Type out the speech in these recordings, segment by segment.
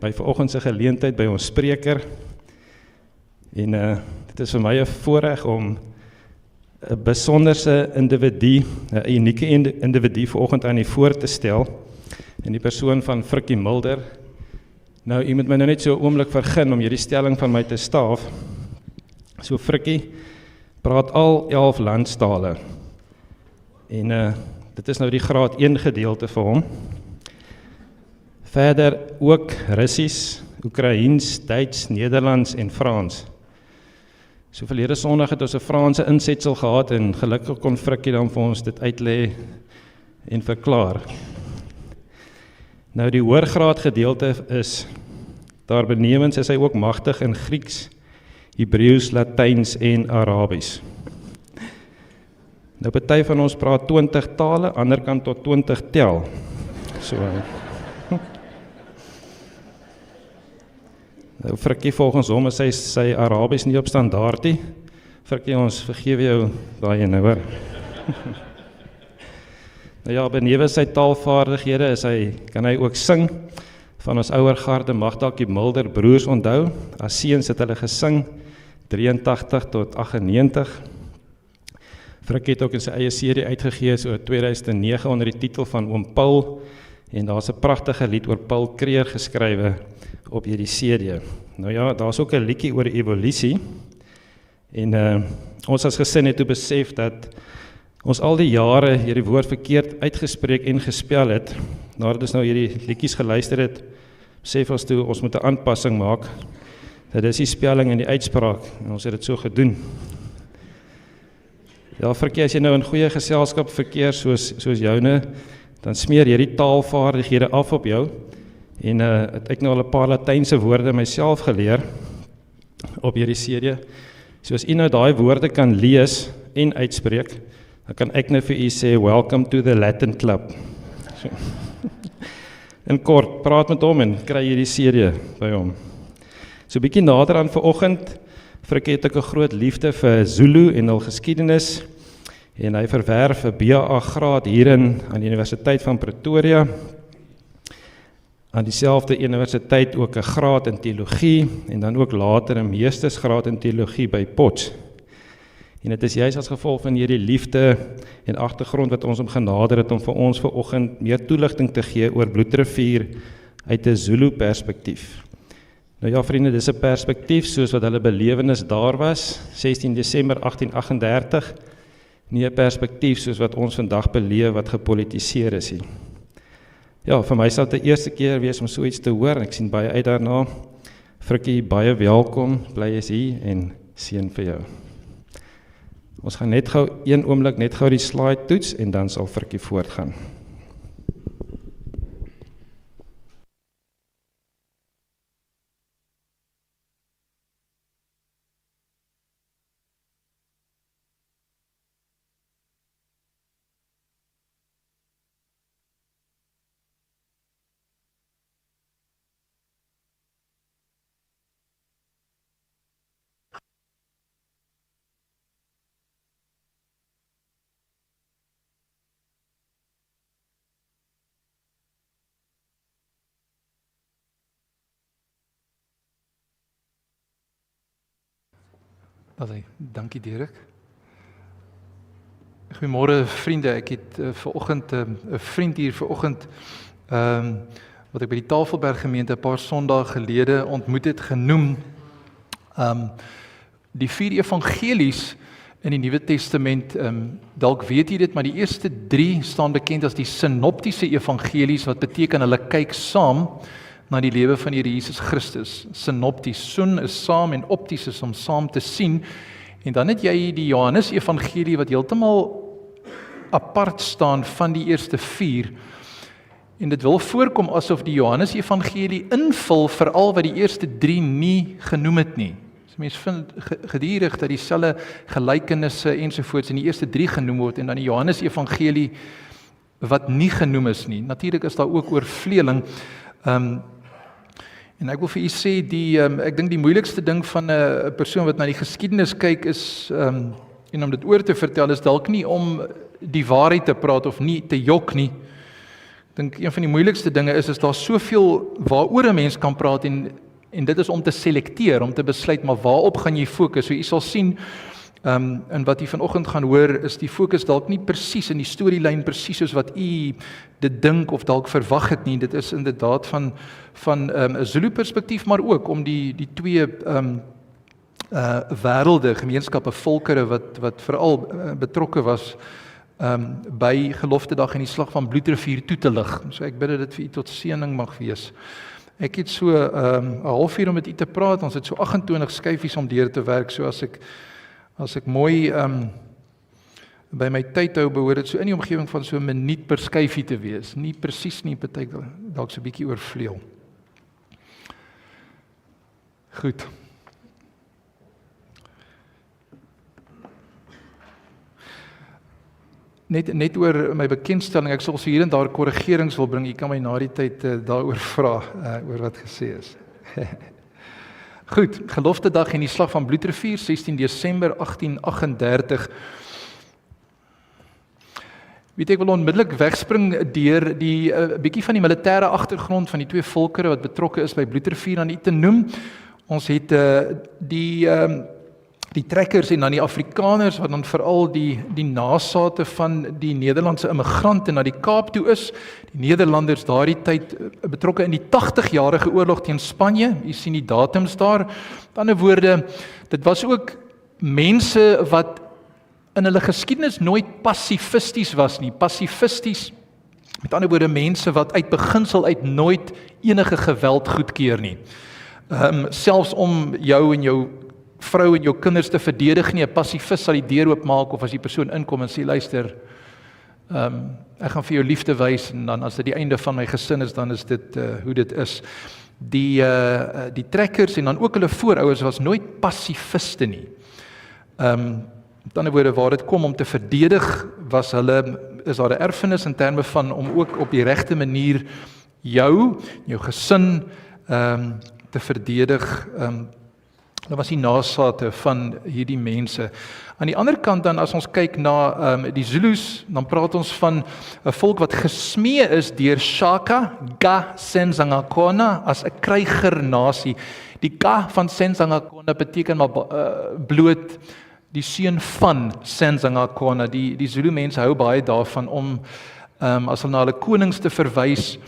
by vanoggend se geleentheid by ons spreker. En dit is vir my 'n voorreg om 'n besonderse individu, 'n unieke individu vanoggend aan u voor te stel. In die persoon van Frikkie Mulder. Nou, u moet my nou net so 'n oomblik vergun om hierdie stelling van my te staaf. So Frikkie praat al 11 landstale. En dit is nou die graad 1 gedeelte vir hom. Verder ook Russies, Oekraïens, Duits, Nederlands en Frans. So verlede Sondag het ons 'n Franse insetsel gehad en gelukkig kon Frikkie dan vir ons dit uitlê en verklaar. Nou die hoërgraad gedeelte is, daar benewens is hy ook magtig in Grieks, Hebreeus, Latyns en Arabies. Nou party van ons praat 20 tale, ander kan tot 20 tel. So nou Frikkie, volgens hom is sy Arabies nie op standaard nie. Frikkie, ons vergewe jou daai ene, hoor. Nou ja, benewens sy taalvaardighede kan hy ook sing. Van ons ouer garde mag dalk die Mulder broers onthou. As seuns het hulle gesing 83 tot 98. Frikkie het ook in sy eie serie uitgegee so 2009 onder die titel van Oom Paul. En daar's 'n pragtige lied oor Paul Kreer geskrywe op hierdie serie. Nou ja, daar's ook 'n liedjie oor evolusie. En ons as gesin het toe besef dat ons al die jare hierdie woord verkeerd uitgespreek en gespel het. Nadat ons nou hierdie liedjies geluister het, besef ons toe ons moet 'n aanpassing maak. Dit is die spelling en die uitspraak, en ons het dit so gedoen. Ja, Frikkie, as jy nou in goeie geselskap verkeer soos joune, dan smeer jy die taalvaardighede af op jou. En het ek nou al 'n paar Latynse woorde myself geleer op hierdie serie. So as u nou daai woorde kan lees en uitspreek, dan kan ek nou vir u sê, welcome to the Latin Club. So. In kort, praat met hom en kry hierdie serie by hom. So 'n bietjie nader aan vanoggend, Frikkie het ek 'n groot liefde vir Zulu en hul geskiedenis, en hy verwerf 'n BA graad hierin aan die Universiteit van Pretoria, aan dieselfde universiteit ook 'n graad in teologie, en dan ook later 'n meestersgraad in teologie by Potch. En dit is juist as gevolg van hierdie liefde en agtergrond wat ons hom genader het om vir ons vanoggend meer toelichting te gee oor Bloedrivier uit 'n Zulu perspektief. Nou ja, vriende, dis 'n perspektief soos wat hulle belewenis daar was, 16 Desember 1838, nie 'n perspektief soos wat ons vandag beleef wat gepolitiseer is nie. Ja, vir my sal dit die eerste keer wees om so iets te hoor, en ek sien baie uit daarna. Frikkie, baie welkom, bly is hier en seën vir jou. Ons gaan net gou een oomblik net gou die slide toets en dan sal Frikkie voortgaan. Dankie Dirk. Goeiemôre vriende, ek het vanoggend 'n vriend hier vanoggend wat ek by die Tafelberg gemeente 'n paar Sondae gelede ontmoet het, genoem die 4 evangelies in die Nuwe Testament. Dalk weet jy dit, maar die eerste 3 staan bekend as die sinoptiese evangelies, wat beteken hulle kyk saam na die lewe van die Here Jesus Christus. Synopties, sun is saam en opties is om saam te sien. En dan het jy die Johannes Evangelie wat heeltemal apart staan van die eerste 4. En dit wil voorkom asof die Johannes Evangelie invul veral wat die eerste 3 nie genoem het nie. So mense vind gedurig dat dieselfde gelykenisse ensovoorts in die eerste 3 genoem word en dan die Johannes Evangelie wat nie genoem is nie. Natuurlik is daar ook oorvleeling. En ek wil vir u sê, ek dink die moeilikste ding van 'n persoon wat na die geskiedenis kyk is, en om dit oor te vertel, is dalk nie om die waarheid te praat of nie te jok nie. dink een van die moeilikste dinge is daar soveel waaroor 'n mens kan praat en dit is om te selekteer, om te besluit maar waarop gaan jy fokus. So jy sal sien en wat jy vanoggend gaan hoor is die fokus dalk nie presies in die storielyn presies soos wat u dit dink of dalk verwag het nie. Dit is inderdaad van 'n Zulu perspektief, maar ook om die twee wêrelde, gemeenskappe, volkere wat veral betrokke was by Geloftefees en die slag van Bloedrivier toe te lig. So ek bid dat dit vir u tot seëning mag wees. Ek het so 'n halfuur om met u te praat. Ons het so 28 skyfies om deur te werk. So as ek mooi by my tyd hou, behoort dit so in die omgewing van so 'n minuut per skyfie te wees. Nie presies nie, partykeer dalk so 'n bietjie oorvleuel. Goed. Net oor my bekendstelling, ek sal so hier en daar korrigerings wil bring. Jy kan my na die tyd daaroor vra, oor wat gesê is. Goed, Geloftedag en die slag van Bloedrivier, 16 Desember 1838. Weet ek wil onmiddellik wegspring deur die bietjie van die militêre agtergrond van die twee volkere wat betrokke is by Bloedrivier aan u te noem. Ons het die trekkers en dan die Afrikaners wat dan veral die nasate van die Nederlandse immigrante na die Kaap toe is. Die Nederlanders daardie tyd betrokke in die 80-jarige oorlog teen Spanje. U sien die datums daar. Met ander woorde, dit was ook mense wat in hulle geskiedenis nooit pasifisties was nie. Pasifisties, met ander woorde mense wat uit beginsel uit nooit enige geweld goedkeur nie. Selfs om jou en jou vrou en jou kinders te verdedig nie, 'n pasifist sal die deur oopmaak of as die persoon inkom en sê luister, ek gaan vir jou liefde wys en dan as dit die einde van my gesin is, dan is dit hoe dit is. Die trekkers en dan ook hulle voorouers was nooit pasifiste nie. Met ander woorde, waar dit kom om te verdedig, is daar 'n erfenis in terme van om ook op die regte manier jou gesin te verdedig. Dit was die nasate van hierdie mense. Aan die ander kant dan, as ons kyk na die Zulus, dan praat ons van 'n volk wat gesmee is deur Shaka, Ga Senzangakona as 'n krygernasie. Die Ga van Senzangakona beteken maar bloot die seun van Senzangakona. Die Zulu mense hou baie daarvan om as hulle na hulle konings te verwys,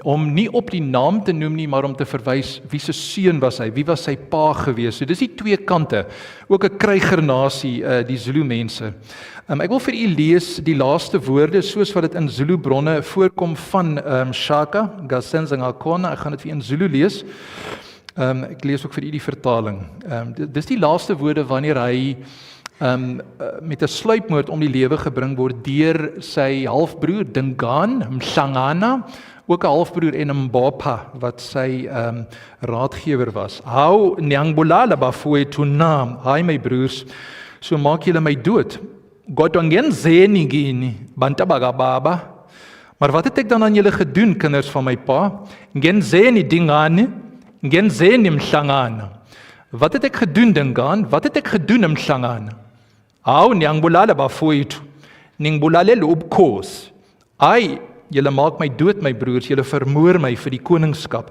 om nie op die naam te noem nie, maar om te verwys wie se seun was hy, wie was sy pa gewees. So dis die twee kante, ook 'n krygernasie, die Zulu mense. Ek wil vir u lees die laaste woorde soos wat dit in Zulu bronne voorkom van Shaka, Gasenzangakona. Ek gaan dit vir in Zulu lees. Ek lees ook vir u die vertaling. Dis die laaste woorde wanneer hy met 'n sluipmoord om die lewe gebring word deur sy halfbroer Dingane Mhlangana, ook 'n halfbroer en 'n Mbopha wat sy raadgewer was. Hou nyangibulala bafowethu na, haai my broers, so maak julle my dood. Kodwa ngenzeni kini bantu bakababa? Maar wat het ek dan aan julle gedoen, kinders van my pa? Ngenzeni Dingane, ngenzeni Mhlangana. Wat het ek gedoen, Dingane? Wat het ek gedoen, Mhlangana? Hou nyangibulala bafowethu, ningibulalela ubukhosi. Ai, julle maak my dood, my broers, julle vermoor my vir die koningskap.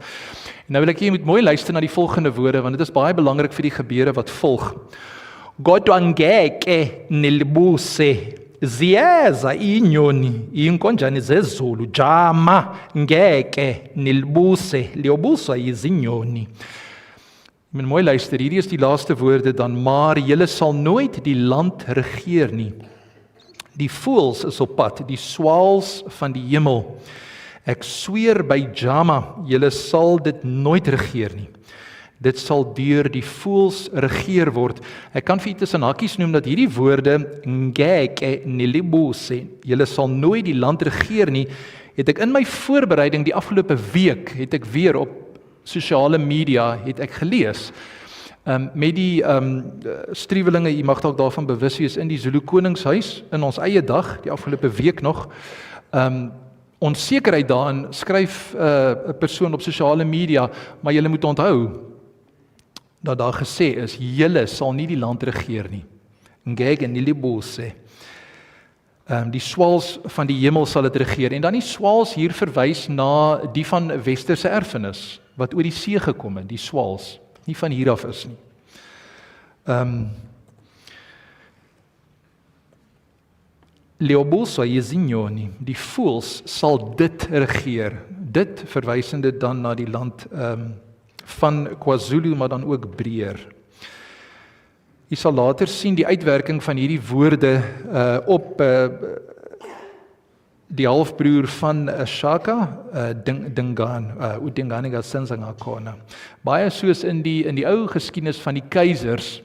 En nou wil ek jy moet mooi luister na die volgende woorde, want dit is baie belangrik vir die gebeure wat volg. Kodwa ngeke nilibuse, ziyeza inyoni, inkonjane zezulu, jama ngeke nilibuse, liyobuswa yizinyoni. Jy moet mooi luister, hierdie is die laaste woorde dan, maar julle sal nooit die land regeer nie. Die voëls is op pad, die swaals van die hemel. Ek sweer by Jama, julle sal dit nooit regeer nie. Dit sal deur die voëls regeer word. Ek kan vir u tussen hakkies noem dat hierdie woorde, ngeke nilibuse, julle sal nooit die land regeer nie, het ek in my voorbereiding die afgelope week, het ek weer op sosiale media, het ek gelees, met die struwelinge, jy mag dalk daarvan bewus wees, in die Zulu koningshuis, in ons eie dag, die afgelope week nog, onsekerheid daarin, skryf 'n persoon op sosiale media, maar julle moet onthou, dat daar gesê is, julle sal nie die land regeer nie. Ngeke nilibuse. Die swaals van die hemel sal dit regeer. En dan die swaals hier verwys na die van westerse erfenis, wat oor die see gekom het, die swaals, nie van hier af is nie. Leobolso Jezinyoni, die voëls sal dit regeer. Dit verwysende dan na die land van KwaZulu, maar dan ook breër. Jy sal later sien die uitwerking van hierdie woorde op die halfbroer van Shaka, Dingaan, Udingane Gasensangakona. Baie soos in die ou geskiedenis van die keisers.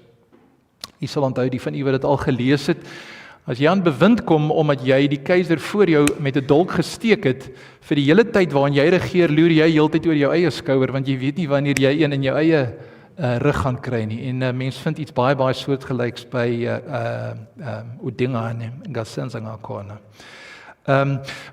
Jy sal onthou die van u wat dit al gelees het. As jy aan bewind kom omdat jy die keiser voor jou met 'n dolk gesteek het, vir die hele tyd waarin jy regeer, loer jy heeltyd oor jou eie skouer, want jy weet nie wanneer jy een in jou eie rug gaan kry nie. En mens vind iets baie soortgelyks by Udingane Gasensangakona.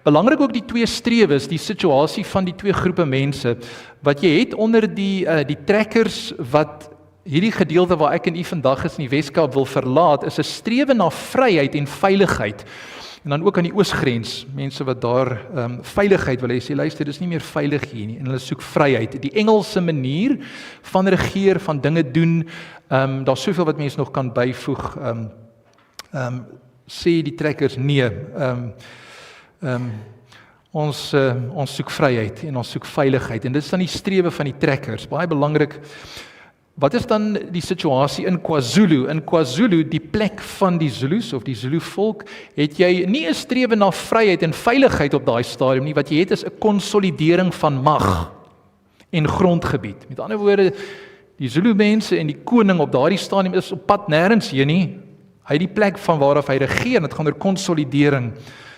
Belangrik ook die twee strewes, die situasie van die twee groepe mense, wat jy het onder die trekkers wat hierdie gedeelte waar ek en u vandag is in die Weskaap wil verlaat, is 'n strewe na vryheid en veiligheid. En dan ook aan die oosgrens, mense wat daar veiligheid wil hê, sê luister, dis nie meer veilig hier nie, en hulle soek vryheid. Die Engelse manier van regeer, van dinge doen, daar's soveel wat mense nog kan byvoeg, sê die trekkers nee, ons soek vryheid en ons soek veiligheid, en dit is dan die strewe van die trekkers, baie belangrik. Wat is dan die situasie in KwaZulu? In KwaZulu, die plek van die Zulus of die Zulu volk, het jy nie 'n strewe na vryheid en veiligheid op daai stadium nie, wat jy het is 'n konsolidering van mag en grondgebied. Met ander woorde, die Zulu mense en die koning op daardie stadium is op pad nêrens heen nie. Hy het die plek van waar af hy regeer, dit gaan oor konsolidering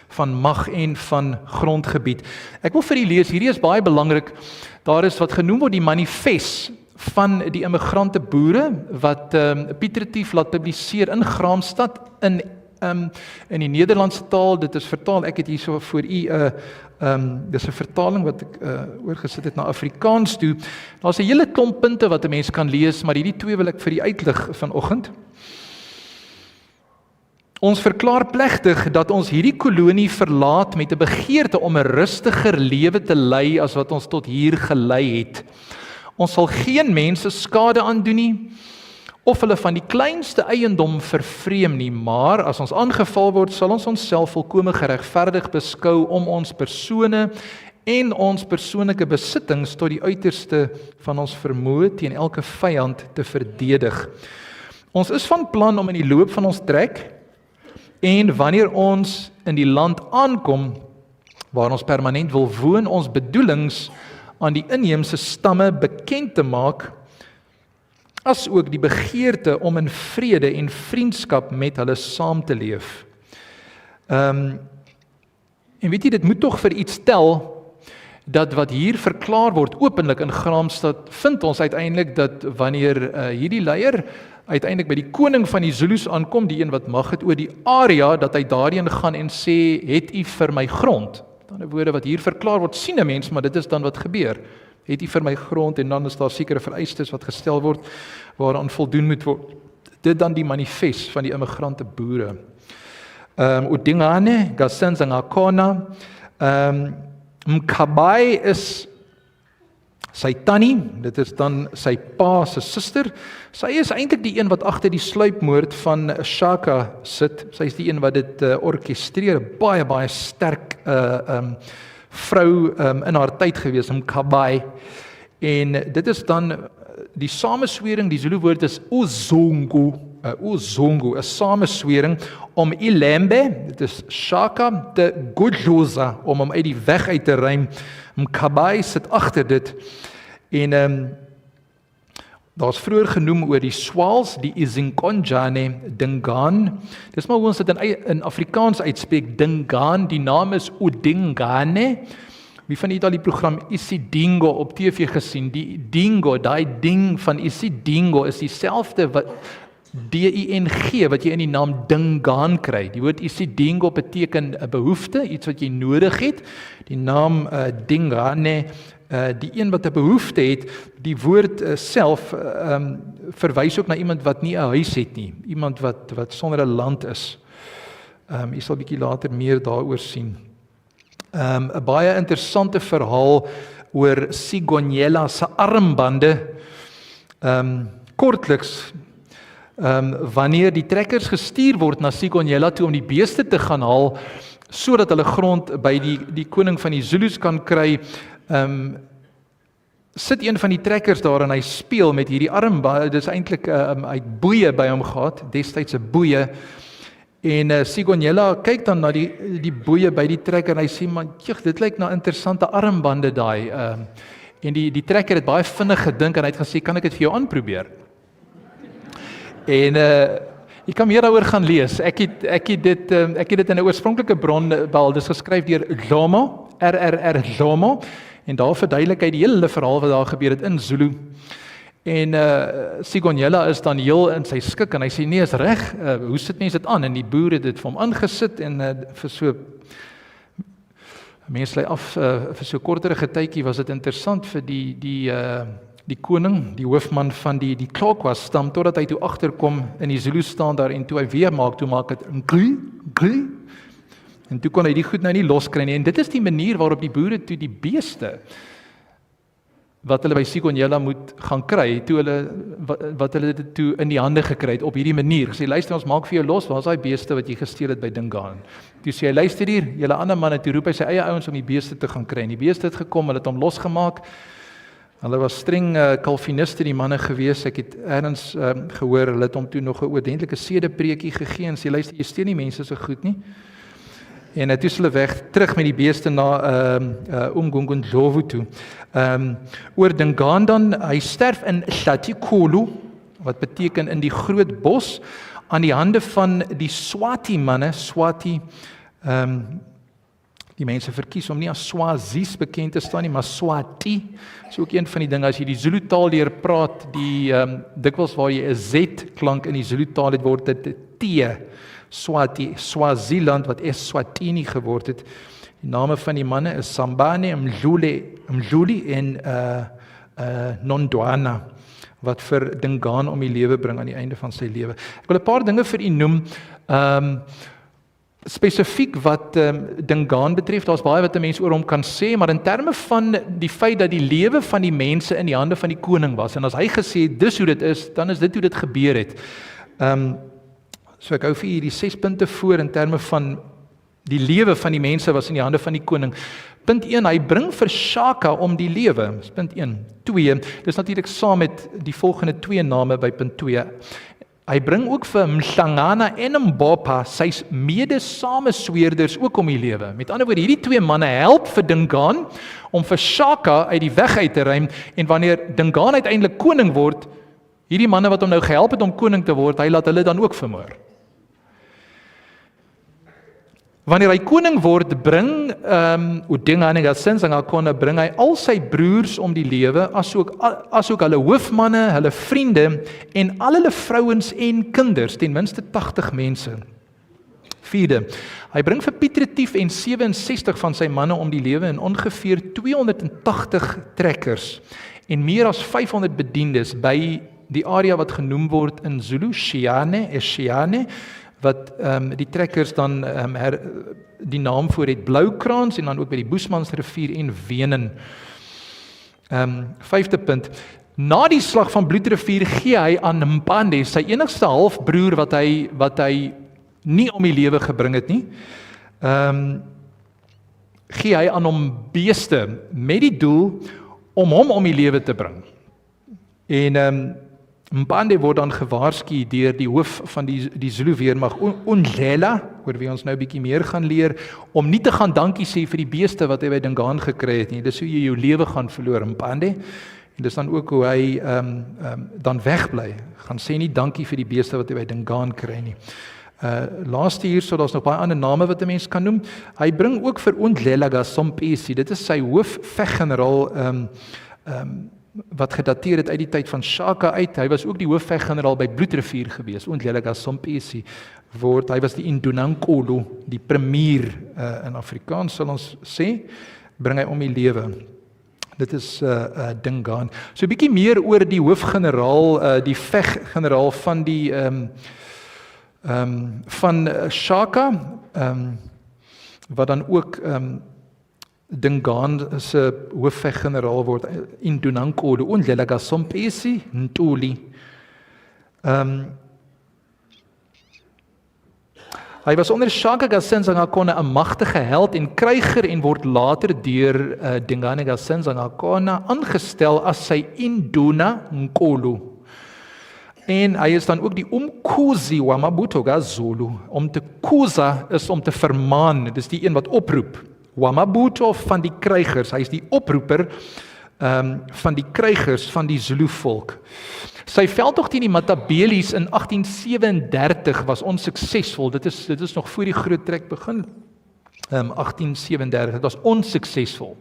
van mag en van grondgebied. Ek wil vir julle lees, hierdie is baie belangrik. Daar is wat genoem word die manifest van die immigrante boere wat Pieter Retief laat publiseer in Graamsstad in die Nederlandse taal. Dit is vertaal, ek het hierso vir u dis 'n vertaling wat ek oorgesit het na Afrikaans toe. Daar's 'n hele klomp punte wat 'n mens kan lees, maar hierdie twee wil ek vir u uitlig vanoggend. Ons verklaar plegtig dat ons hierdie kolonie verlaat met 'n begeerte om 'n rustiger lewe te lei as wat ons tot hier gelei het. Ons sal geen mense skade aandoen nie, of hulle van die kleinste eiendom vervreem nie, maar as ons aangeval word, sal ons onsself volkome geregverdig beskou om ons persone en ons persoonlike besittings tot die uiterste van ons vermoë teen elke vyand te verdedig. Ons is van plan om in die loop van ons trek en wanneer ons in die land aankom waar ons permanent wil woon, ons bedoelings aan die inheemse stamme bekend te maak, as ook die begeerte om in vrede en vriendskap met hulle saam te leef. En weet jy, dit moet tog vir iets tel, dat wat hier verklaar word openlik in Graamsstad, vind ons uiteindelik dat wanneer hierdie leier uiteindelik by die koning van die Zulus aankom, die een wat mag het oor die area, dat hy daarheen gaan en sê, het u vir my grond? Met ander woorde wat hier verklaar word, sien 'n mens, maar dit is dan wat gebeur. Het u vir my grond, en dan is daar sekere vereistes wat gestel word, waaraan voldoen moet word. Dit dan die manifest van die immigrante boere. Udingane Gasensangakona, Mkabai is sy tannie, dit is dan sy pa se suster. Sy is eintlik die een wat agter die sluipmoord van Shaka sit. Sy is die een wat dit orkestreer. Baie sterk vrou in haar tyd gewees, Mkabai. En dit is dan die sameswering, die Zulu woord is uzungu, 'n sameswering om Ilembe, dit is Shaka, te Gudluza, om hom uit die weg uit te ruim. Mkabai sit agter dit. En daar's vroeër genoem oor die swaals, die izinkonjane, Dingaan. Dis maar hoe ons dit in Afrikaans uitspreek, Dingaan. Die naam is Udingane. Wie van julle het al die program isiDingo op TV gesien? Die dingo, daai ding van isiDingo is dieselfde wat D-I-N-G wat jy in die naam Dingaan kry. Die woord isiDingo beteken 'n behoefte, iets wat jy nodig het. Die naam Dingane, die een wat 'n behoefte het, die woord self verwys ook na iemand wat nie 'n huis het nie, iemand wat sonder 'n land is. Jy sal bietjie later meer daaroor sien. 'n Baie interessante verhaal oor Sigonella se armbande. Kortliks, wanneer die trekkers gestuur word na Sigonella toe om die beeste te gaan haal, sodat hulle grond by die koning van die Zulus kan kry, sit een van die trekkers daar en hy speel met hierdie armbande. Dis eintlik hy het boeie by hom gehad, destyds 'n boeie. En Sigonella kyk dan na die boeie by die trekker en hy sê, man, dit lyk na interessante armbande daai. En die trekker het baie vinnig gedink en hy het gesê, kan ek dit vir jou aanprobeer? En jy kan meer daaroor gaan lees. Ek het dit in 'n oorspronklike bron, wel, dis geskryf deur Dlomo, R. Dlomo, en daar verduidelik hy die hele verhaal wat daar gebeur het in Zulu. En Sigonella is dan heel in sy skik en hy sê, nee, is reg, hoe sit mense dit aan? En die boer het dit vir hom aangesit en vir so mense lei af vir so korterige tydjie was dit interessant vir die koning, die hoofman van die Klokwa stam, totdat hy toe agterkom in die Zulu staan daar en toe hy weer maak dit ngri. En toe kon hy die goed nou nie loskry nie. En dit is die manier waarop die boere toe die beeste wat hulle by Sigonella moet gaan kry, wat hulle dit toe in die hande gekry het op hierdie manier. Gesê, luister, ons maak vir jou los, waar is daai beeste wat jy gesteel het by Dingaan? Toe sê hy, luister hier, julle ander manne, toe roep hy sy eie ouens om die beeste te gaan kry. En die beeste het gekom, hulle het hom losgemaak. Hulle was streng Calviniste, die manne gewees. Ek het ergens gehoor, hulle het hom toe nog 'n oordentlike sedepreekie gegee en sê, luister, jy steel nie mense so goed nie. En toe is hulle weg, terug met die beeste na Umgungundlovu toe. Oor Dingaan dan, hy sterf in Shatikulu, wat beteken in die groot bos, aan die hande van die Swati manne, die mense verkies om nie as Swazis bekend te staan nie, maar Swati, is ook een van die dinge, as jy die Zulu taal leer praat, dikwels waar jy 'n Z klank in die Zulu taal het, word dit T, Swati, Swaziland, wat Eswatini geword het. Die name van die manne is Sambane, Mdluli en Nondwana, wat vir Dingaan om die lewe bring aan die einde van sy lewe. Ek wil 'n paar dinge vir u noem, spesifiek wat Dingaan betref. Daar's baie wat 'n mens oor hom kan sê, maar in terme van die feit dat die lewe van die mense in die hande van die koning was, en as hy gesê het, dis hoe dit is, dan is dit hoe dit gebeur het. So ek hou vir hierdie 6 punte voor in terme van die lewe van die mense was in die hande van die koning. Punt 1, hy bring vir Shaka om die lewe. Dis punt 1. 2, dis natuurlik saam met die volgende 2 name by punt 2. Hy bring ook vir Mhlangana en Mbopha, sy mede-samesweerders ook om die lewe. Met ander woorde, hierdie 2 manne help vir Dingaan om vir Shaka uit die weg uit te ruim, en wanneer Dingaan uiteindelik koning word, hierdie manne wat hom nou gehelp het om koning te word, hy laat hulle dan ook vermoor. Wanneer hy koning word, bring bring hy al sy broers om die lewe, asook hulle hoofmanne, hulle vriende en al hulle vrouens en kinders, ten minste 80 mense. 4, hy bring vir Piet Retief en 67 van sy manne om die lewe en ongeveer 280 trekkers en meer as 500 bediendes by die area wat genoem word in Zulu, Shiane, wat die trekkers dan die naam voor het Bloukraans en dan ook by die Boesmansrivier en Wenen. 5de punt, na die slag van Bloedrivier gee hy aan Mpande, sy enigste halfbroer wat hy nie om die lewe gebring het nie, gee hy aan hom beeste met die doel om hom om die lewe te bring. En Mpande word dan gewaarsku deur die hoof van die Zulu weermag, Undlela, oor wie ons nou 'n bietjie meer gaan leer, om nie te gaan dankie sê vir die beeste wat hy by Dingaan gekry het nie. Dis hoe jy jou lewe gaan verloor, Mpande. En dis dan ook hoe hy dan wegbly. Gaan sê nie dankie vir die beeste wat hy by Dingaan kry nie. Laaste hier, so daar's nog baie ander name wat 'n mens kan noem. Hy bring ook vir Undlela Gasompesi, dit is sy hoofveggeneraal, wat gedateer het uit die tyd van Shaka uit. Hy was ook die hoofveggeneraal by Bloedrivier gewees. Undlela Gasompesi hy was die Indunankulu, die premier in Afrikaans sal ons sê, bring hy om die lewe. Dit is Dingaan. So 'n bietjie meer oor die hoofgeneraal, die veggeneraal van die van Shaka, wat dan ook Dingaan se hoofveggeneraal word, Indunankolo, Undlela Sompesi, Ntuli. Hy was onder Shaka Gassenzangakona 'n magtige held en kryger en word later deur Dingane Gassenzangakona aangestel as sy Induna Nkolo. En hy is dan ook die omkhuzi wa Mabuto Zulu. Om te kuza is om te vermaan, dit is die een wat oproep. Wa Mabuto van die krygers, hy is die oproeper van die krygers van die Zulu volk. Sy veldtog teen die Matabelees in 1837 was onsuksesvol. Dit is nog voor die groot trek begin. 1837, dit was onsuksesvol.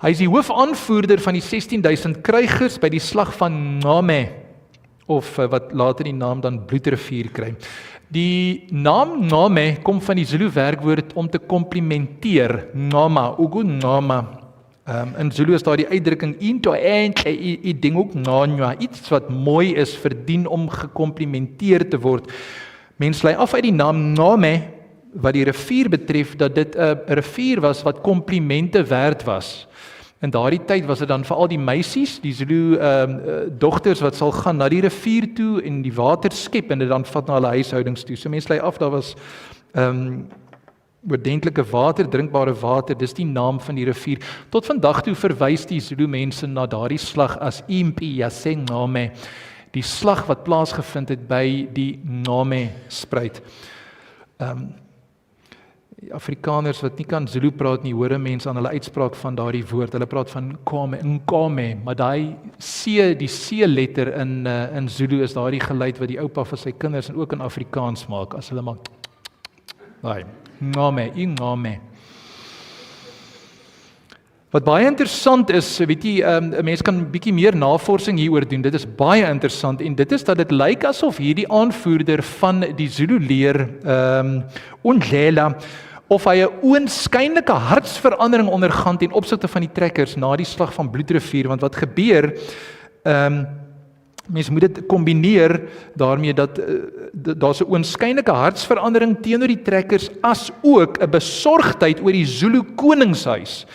Hy is die hoofaanvoerder van die 16.000 krygers by die slag van Ngame, of wat later die naam dan Bloedrivier kry. Die naam Ngame kom van die Zulu werkwoord om te komplimenteer, Ngama, ugu Ngama. In Zulu is daar die uitdrukking into entle, I ding ook nganywa, iets wat mooi is, verdien om gekomplimenteer te word. Mens lei af uit die naam Ngame, wat die rivier betref, dat dit 'n rivier was wat komplimente werd was. In daardie tyd was dit dan veral die meisies, die Zulu dogters wat sal gaan na die rivier toe en die water skep en dit dan vat na hulle huishoudings toe. So mense lei af, daar was oordentlike water, drinkbare water, dis die naam van die rivier. Tot vandag toe verwys die Zulu mense na daardie slag as Impi Yasengame, die slag wat plaasgevind het by die Ngame spruit. Die Afrikaners wat nie kan Zulu praat nie, hoor 'n mens aan hulle uitspraak van daardie woord. Hulle praat van nkame, maar die C-letter in Zulu is daardie geluid wat die oupa vir sy kinders en ook in Afrikaans maak, as hulle maak daai ngame. Wat baie interessant is, weet jy, 'n mens kan 'n bietjie meer navorsing hieroor doen. Dit is baie interessant en dit is dat dit lyk asof hierdie aanvoerder van die Zulu leer, Undlela, of hy 'n oënskynlike hartsverandering ondergaan ten opsigte van die trekkers na die slag van Bloedrivier, want wat gebeur, mens moet dit kombineer daarmee dat daar's 'n oënskynlike hartsverandering teenoor die trekkers, as ook 'n besorgdheid oor die Zulu koningshuis.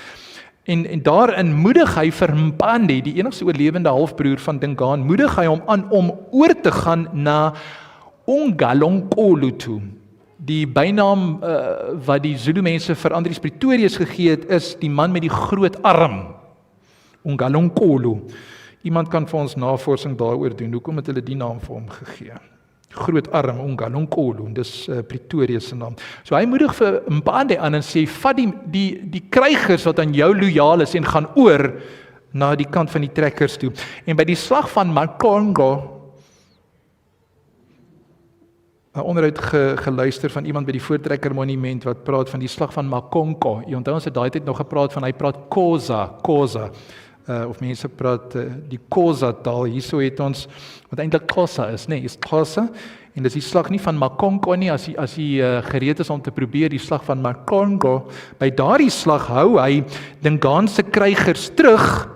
En daarin moedig hy vir Mpande, die enigste oorlewende halfbroer van Dingaan, moedig hy hom aan om oor te gaan na Ungalonkolo toe. Die bynaam wat die Zulu mense vir Andries Pretorius gegee het, is die man met die groot arm. Ungalonkolo. Iemand kan vir ons navorsing daaroor doen. Hoekom het hulle die naam vir hom gegee? Groot arm, Ungalonkolo, dis Pretorius se naam. So hy moedig vir Mpande aan en sê, vat die krygers wat aan jou loyaal is en gaan oor na die kant van die trekkers toe. En by die slag van Makongo, 'n onderhoud geluister van iemand by die Voortrekker monument wat praat van die slag van Makonko. Jy onthou ons het daai tyd nog gepraat van, hy praat Koza, of mense praat die Koza taal. Hierso het ons wat eintlik Xhosa is, nee, is Xhosa, en dis die slag nie van Makonko nie, as hy gereed is om te probeer die slag van Makongo. By daardie slag hou hy Dingaanse krygers terug,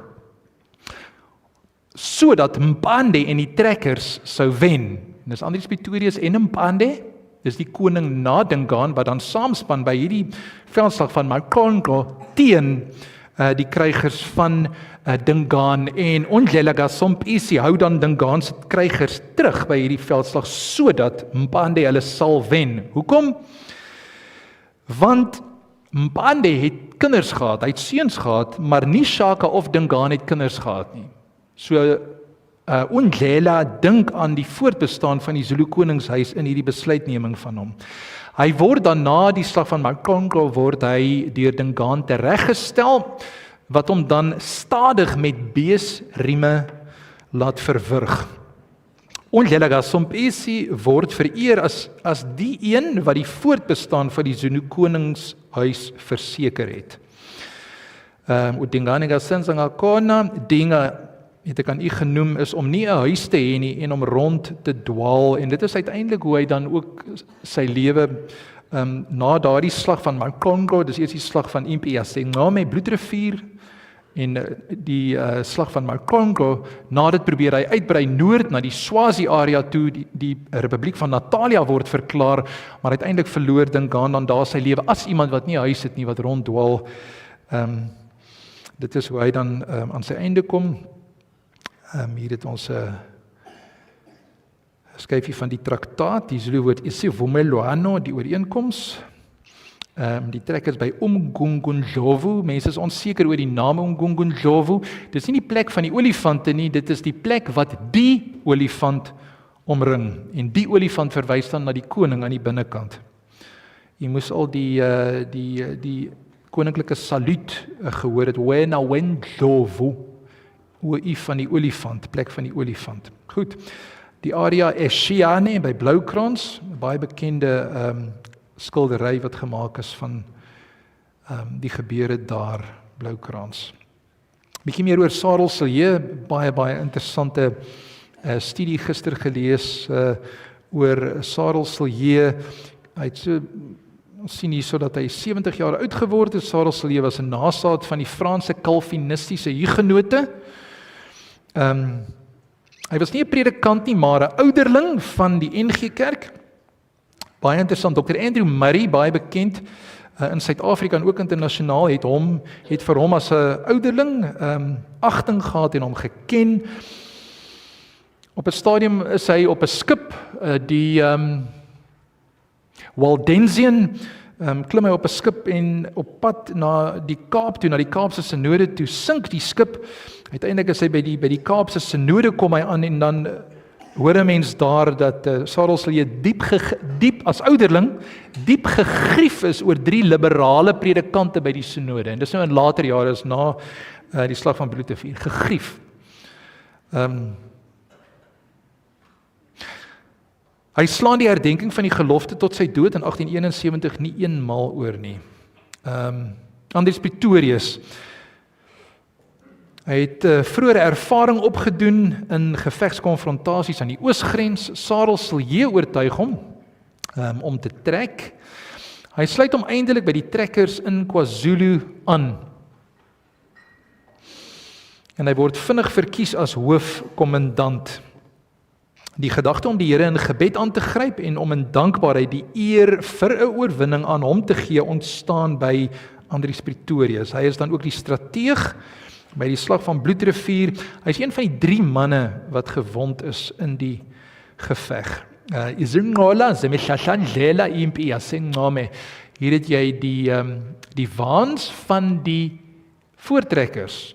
sodat Mpande en die trekkers sou wen. En dis Andries Pretorius en Mpande, dis die koning na Dingaan, wat dan saamspan by hierdie veldslag van Makongo teen die krygers van Dingaan, en Undlela Gasompisi hou dan Dingaan se krygers terug by hierdie veldslag, sodat Mpande hulle sal wen. Hoekom? Want Mpande het kinders gehad, hy het seuns gehad, maar nie Shaka of Dingaan het kinders gehad nie. So Undlela dink aan die voortbestaan van die Zulu koningshuis in hierdie besluitneming van hom. Hy word dan na die slag van Makongo word hy deur Dingaan tereggestel, wat hom dan stadig met beesrieme laat verwrig. Undlela Gasompisi word vereer as die een wat die voortbestaan van die Zulu koningshuis verseker het. Udingane Gassenzangakona, dinge het ek aan u genoem, is om nie 'n huis te hê nie en om rond te dwaal, en dit is uiteindelik hoe hy dan ook sy lewe na daardie slag van Makongo, dis eers die slag van Impi Yasengame, Bloedrivier, En die slag van Makongo, na dit probeer hy uitbrei noord na die Swazi area toe, die Republiek van Natalia word verklaar, maar uiteindelik verloor Dingaan dan daar sy lewe as iemand wat nie huis het nie, wat ronddwaal. Dit is hoe hy dan aan sy einde kom. Hier het ons 'n skyfie van die traktaat, die Zulu woord isivumelwano, die ooreenkoms. Die trekkers by Umgungundlovu, mense is onseker oor die naam Umgungundlovu, dit is nie die plek van die olifante nie, dit is die plek wat die olifant omring, en die olifant verwys dan na die koning aan die binnekant. Jy moes al die koninklike saluut gehoor het, Wena Wendlovu, OI van die olifant, plek van die olifant. Goed, die area Eshiane by Bloukrans, baie bekende skildery wat gemaak is van die gebeure daar, Bloukrans. Bietjie meer oor Sarel Silje, baie interessante studie gister gelees oor Sarel Silje. Hy het so, ons sien hier so dat hy 70 jaar oud geword het. Sarel Silje was 'n nasaad van die Franse Calvinistiese Hugenote. Hy was nie 'n predikant nie, maar 'n ouderling van die NG Kerk. Baie interessant, Dr. Andrew Murray, baie bekend in Suid-Afrika en ook internasionaal, het vir hom as 'n ouderling agting gehad en hom geken. Op 'n stadium is hy op 'n skip, die Waldensian, klim hy op 'n skip en op pad na die Kaap toe, na die Kaapse Synode toe, sink die skip. Uiteindelik is hy by die Kaapse Synode kom hy aan en dan hoor 'n mens daar dat Sarel Silje diep as ouderling, diep gegrief is oor 3 liberale predikante by die synode. En dis nou in later jare, is na die slag van Bloedrivier, gegrief. Hy slaan die herdenking van die gelofte tot sy dood in 1871 nie eenmaal oor nie. Andries Pretorius, hy het vroeër ervaring opgedoen in gevegskonfrontasies aan die oosgrens. Sarel Silje oortuig hom om te trek. Hy sluit hom eindelik by die trekkers in KwaZulu aan. En hy word vinnig verkies as hoofkommandant. Die gedagte om die Here in gebed aan te gryp en om in dankbaarheid die eer vir 'n oorwinning aan hom te gee, ontstaan by Andries Pretorius. Hy is dan ook die strateeg by die slag van Bloedrivier. Hy is een van die 3 manne wat gewond is in die geveg. Hier het jy die waans van die voortrekkers,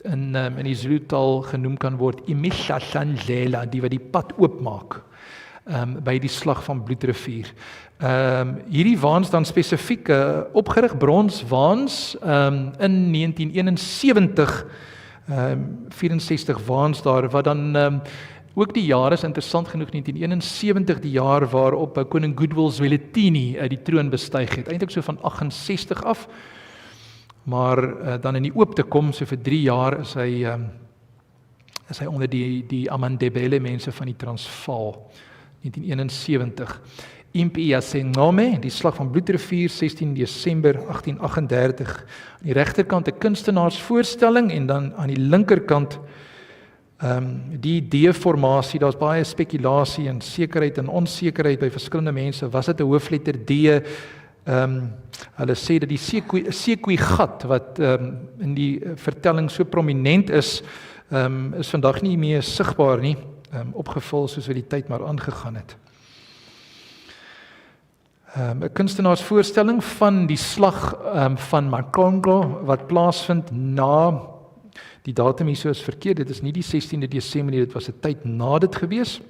in die Zulu taal genoem kan word, imishashangela, die wat die pad oopmaak, by die slag van Bloedrivier. Hierdie waans dan spesifiek opgerig, bronswaans, in 1971, 64 waans daar, wat dan ook die jaar is, interessant genoeg, 1971 die jaar waarop koning Goodwill Zwelithini die troon bestyg het, eintlik so van 68 af, maar dan in die oop te kom, so vir 3 jaar is hy onder die Amandebele mense van die Transvaal, 1971. Impi Yasengome, die slag van Bloedrivier, 16 Desember 1838. Aan die regterkant 'n kunstenaarsvoorstelling en dan aan die linkerkant die D-formasie. Daar's baie spekulasie en sekerheid en onsekerheid by verskillende mense. Was dit 'n hoofletter D? Hulle sê dat die Sekui gat wat in die vertelling so prominent is vandag nie meer sigbaar nie, opgevul soos wat die tyd maar aangegaan het. 'n kunstenaarsvoorstelling van die slag van Makongo wat plaasvind na die datum hier so is verkeerd, dit is nie die 16de Desember nie, dit was 'n tyd na dit gewees.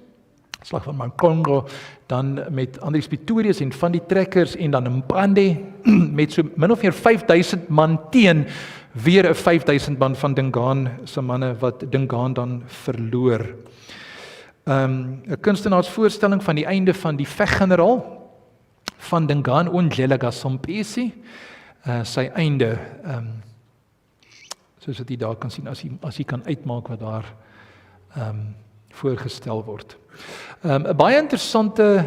Slag van Makongo, dan met Andries Pretorius en van die trekkers en dan Mpande met so min of meer 5000 man teen weer 'n 5000 man van Dingaan se manne wat Dingaan dan verloor. 'n kunstenaarsvoorstelling van die einde van die veggeneraal van Dingaan Ondlela Sompesi, sy einde, soos wat jy daar kan sien, as jy kan uitmaak wat daar voorgestel word. 'n baie interessante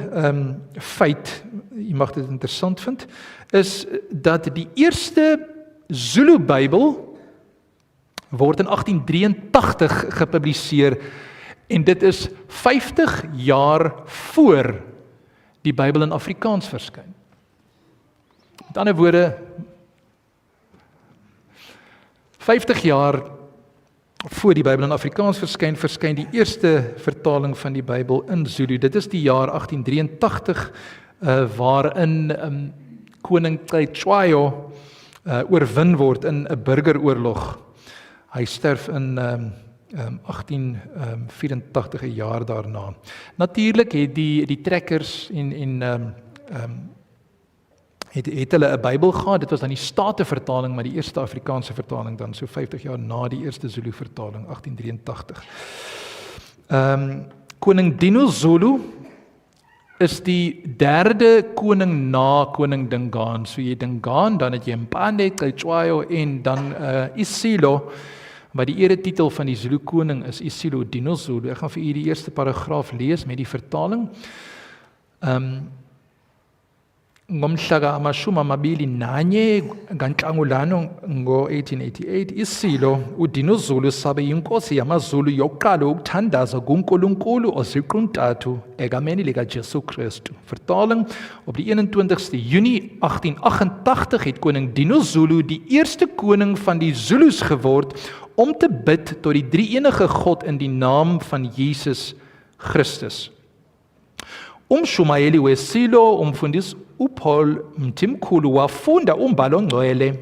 feit, jy mag dit interessant vind, is dat die eerste Zulu Bybel word in 1883 gepubliseer en dit is 50 jaar voor die Bybel in Afrikaans verskyn. Met ander woorde, 50 jaar voor die Bybel in Afrikaans verskyn die eerste vertaling van die Bybel in Zulu. Dit is die jaar 1883 waarin koning Cetshwayo oorwin word in 'n burgeroorlog. Hy sterf in 1884, 'n jaar daarna. Natuurlik het die trekkers het hulle 'n Bybel gehad. Dit was dan die Statenvertaling, maar die eerste Afrikaanse vertaling dan so 50 jaar na die eerste Zulu vertaling, 1883. Koning Dinuzulu is die derde koning na koning Dingaan. So jy Dingaan, dan het jy Mpande, Cetshwayo en dan isiZulu, maar die eretitel van die Zulu koning is isiZulu Dinuzulu. Ek gaan vir u die eerste paragraaf lees met die vertaling. Ngomhlaka 21 kaNhlangulana ngo-1888 isiZulu uDinuzulu sabe inkosi yamaZulu yokuqala ukuthandaza kuNkulunkulu osiquntathu egameni likaJesu Christu. Vertaling: op die 21ste Junie 1888 het koning Dinuzulu die eerste koning van die Zulus geword om te bid tot die drie-enige God in die naam van Jesus Christus. Umshumayeli wesilo umfundisi uPaul Mthimkhulu wafunda umbhalo ongcwele.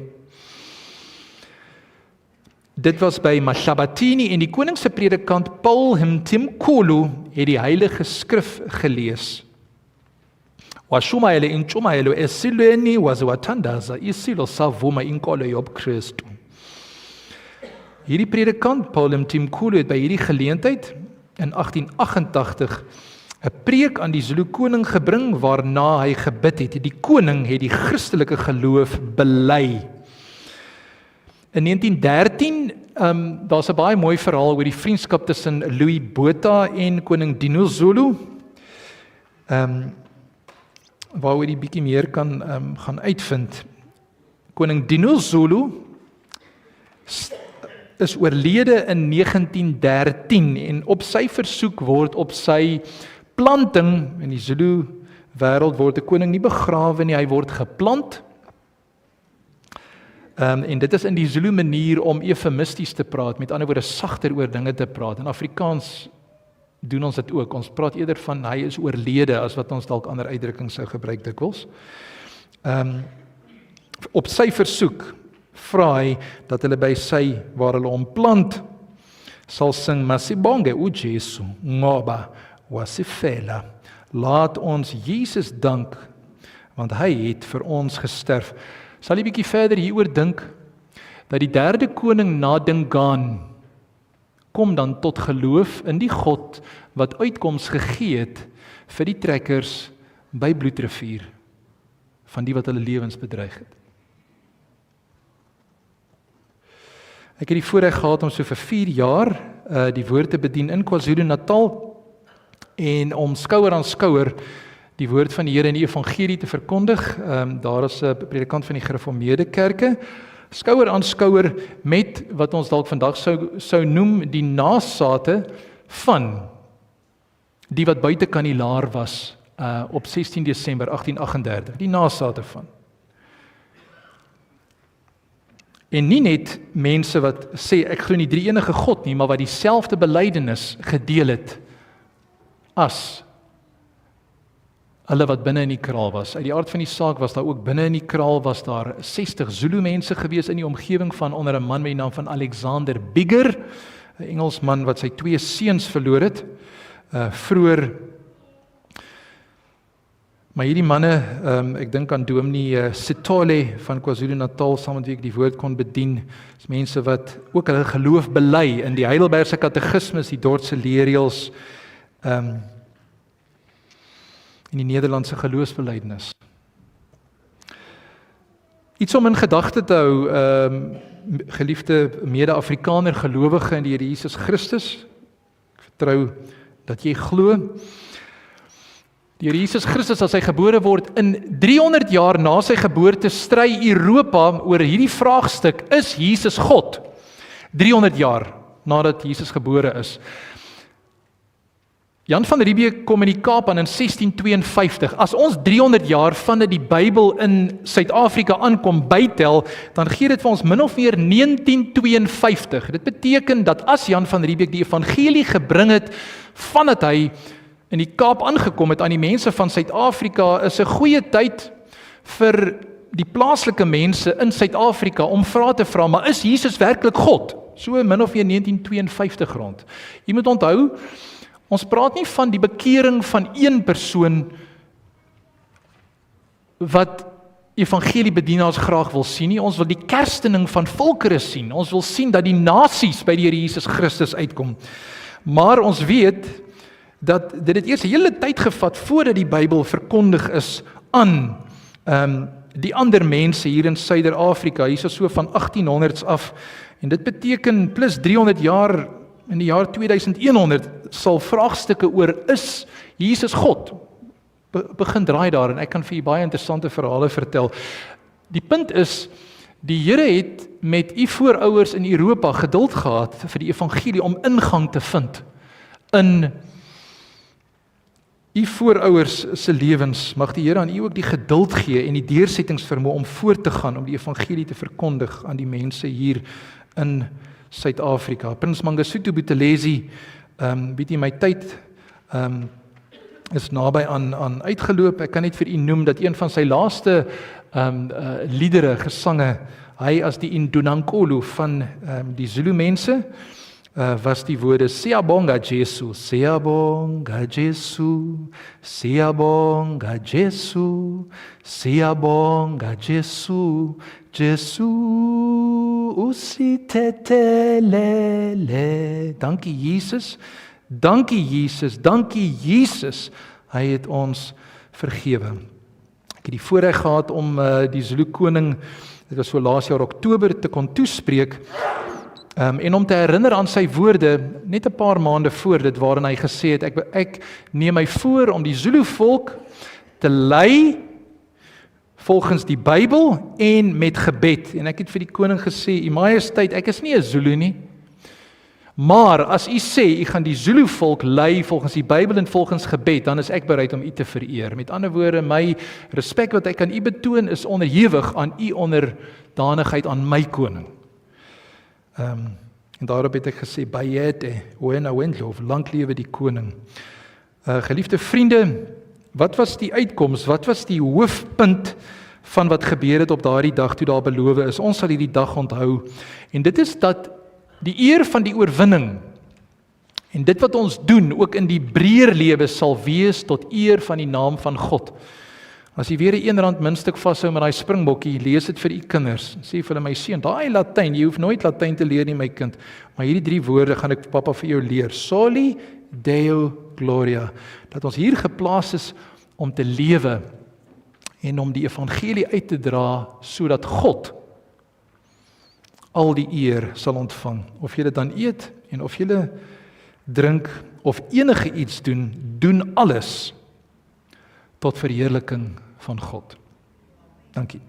Dit was by Mahlabathini en die koningse predikant Paul Mthimkhulu het die heilige skrif gelees. Washumayele intshumayelo esilweni waze wathandaza isilo savuma inkolo yobuKristu. Hierdie predikant Paul Mthimkhulu het by hierdie geleentheid in 1888 'n preek aan die Zulu koning gebring waarna hy gebid het. Die koning het die Christelike geloof bely. In 1913, daar's 'n baie mooi verhaal oor die vriendskap tussen Louis Botha en koning Dinuzulu, waaroor jy bietjie meer kan gaan uitvind. Koning Dinuzulu is oorlede in 1913 en op sy versoek word op sy planting, in die Zulu wêreld word 'n koning nie begrawe nie, hy word geplant. En dit is in die Zulu manier om eufemisties te praat, met ander woorde sagter oor dinge te praat. In Afrikaans doen ons dit ook. Ons praat eerder van hy is oorlede as wat ons dalk ander uitdrukkings sou gebruik dikwels. Op sy versoek vra hy dat hulle by sy waar hulle hom plant sal sing Masibonge uJesu ngoba wasifela. Laat ons Jesus dank, want hy het vir ons gesterf. Sal jy bietjie verder hieroor dink, dat die derde koning na Dingaan kom dan tot geloof in die God wat uitkoms gegee het vir die trekkers by Bloedrivier, van die wat hulle lewens bedreig het. Ek het die voorreg gehad om so vir 4 jaar die woord te bedien in KwaZulu-Natal, en om skouer aan skouer die woord van die Here in die Evangelie te verkondig. Daar is 'n predikant van die Gereformeerde Kerke, skouer aan skouer met wat ons dalk vandag sou noem die nasate van die wat buite kan die laar was op 16 Desember 1838, die nasate van. En nie net mense wat sê ek glo nie drie enige God nie, maar wat dieselfde belydenis gedeel het as hulle wat binne in die kraal was. Uit die aard van die saak was daar ook binne in die kraal was daar 60 Zulu mense gewees in die omgewing van onder 'n man met die naam van Alexander Bigger, 'n Engelsman wat sy 2 seuns verloor het vroeër. Maar hierdie manne, ek dink aan Dominee Sithole van KwaZulu-Natal, saam met wie ek die woord kon bedien, is mense wat ook hulle geloof bely in die Heidelbergse katekismes, die Dordtse leerreëls, in die Nederlandse geloofsbelijdenis. Iets om in gedagte te hou, geliefde mede-Afrikaner gelowige in die Here Jesus Christus. Ek vertrou dat jy glo. Die Here Jesus Christus, as hy gebore word, in 300 jaar na sy geboorte stry Europa oor hierdie vraagstuk, is Jesus God? 300 jaar nadat Jesus gebore is. Jan van Riebeeck kom in die Kaap aan in 1652. As ons 300 jaar vandat die Bybel in Suid-Afrika aankom bytel, dan gee dit vir ons min of meer 1952. Dit beteken dat as Jan van Riebeeck die evangelie gebring het, vandat hy in die Kaap aangekom het aan die mense van Suid-Afrika, is 'n goeie tyd vir die plaaslike mense in Suid-Afrika om vrae te vra, maar is Jesus werklik God? So min of meer 1952 rond. Jy moet onthou, ons praat nie van die bekering van een persoon wat evangeliebedienaars graag wil sien nie. Ons wil die kerstening van volkere sien. Ons wil sien dat die nasies by die Here Jesus Christus uitkom. Maar ons weet dat dit het eers 'n hele tyd gevat voordat die Bybel verkondig is aan die ander mense hier in Suider-Afrika. Hier is so van 1800s af. En dit beteken plus 300 jaar in die jaar 2100 sal vraagstukke oor is Jesus God begin draai daar, en ek kan vir u baie interessante verhale vertel. Die punt is, die Here het met u voorouers in Europa geduld gehad vir die evangelie om ingang te vind in u voorouers se lewens. Mag die Here aan u ook die geduld gee en die deursettingsvermoë om voort te gaan om die evangelie te verkondig aan die mense hier in Suid-Afrika. Prins Mangosuthu Buthelezi, weet jy, my tyd is naby aan uitgeloop. Ek kan net vir u noem dat een van sy laaste liedere, gesange, hy as die Indunankulu van die Zulu mense, was die woorde Siyabonga Jesu, Siyabonga Jesu, Siyabonga Jesu, Siyabonga Jesu, Jesu usithethelele. Dankie Jesus, dankie Jesus, dankie Jesus, hy het ons vergewe. Ek het die voorreg gehad om die Zulu koning, dit was so laas jaar Oktober, te kon toespreek, en om te herinner aan sy woorde, net 'n paar maande voor dit, waarin hy gesê het, ek neem my voor om die Zulu volk te lei volgens die Bybel en met gebed. En ek het vir die koning gesê, U Majesteit, ek is nie 'n Zulu nie, maar as u sê, u gaan die Zulu volk lei volgens die Bybel en volgens gebed, dan is ek bereid om u te vereer. Met ander woorde, my respek wat ek aan u betoon, is onderhewig aan u onderdanigheid aan my koning. En daarop het ek gesê, Bayete, Wena Wendlof, lang lewe die koning. Geliefde vriende, wat was die uitkoms, wat was die hoofpunt van wat gebeur het op daardie dag toe daar beloof is? Ons sal hierdie dag onthou. En dit is dat die eer van die oorwinning, en dit wat ons doen, ook in die breër lewe, sal wees tot eer van die naam van God. As jy weer 'n R1 muntstuk vashou met daai springbokkie, lees dit vir u kinders. Sê vir hulle, my seun, daai Latyn, jy hoef nooit Latyn te leer nie, my kind, maar hierdie 3 woorde gaan ek pappa vir jou leer. Soli Deo Gloria. Dat ons hier geplaas is om te lewe en om die evangelie uit te dra, sodat God al die eer sal ontvang. Of jy dit dan eet en of jy drink of enige iets doen, doen alles tot verheerliking van God. Dankie.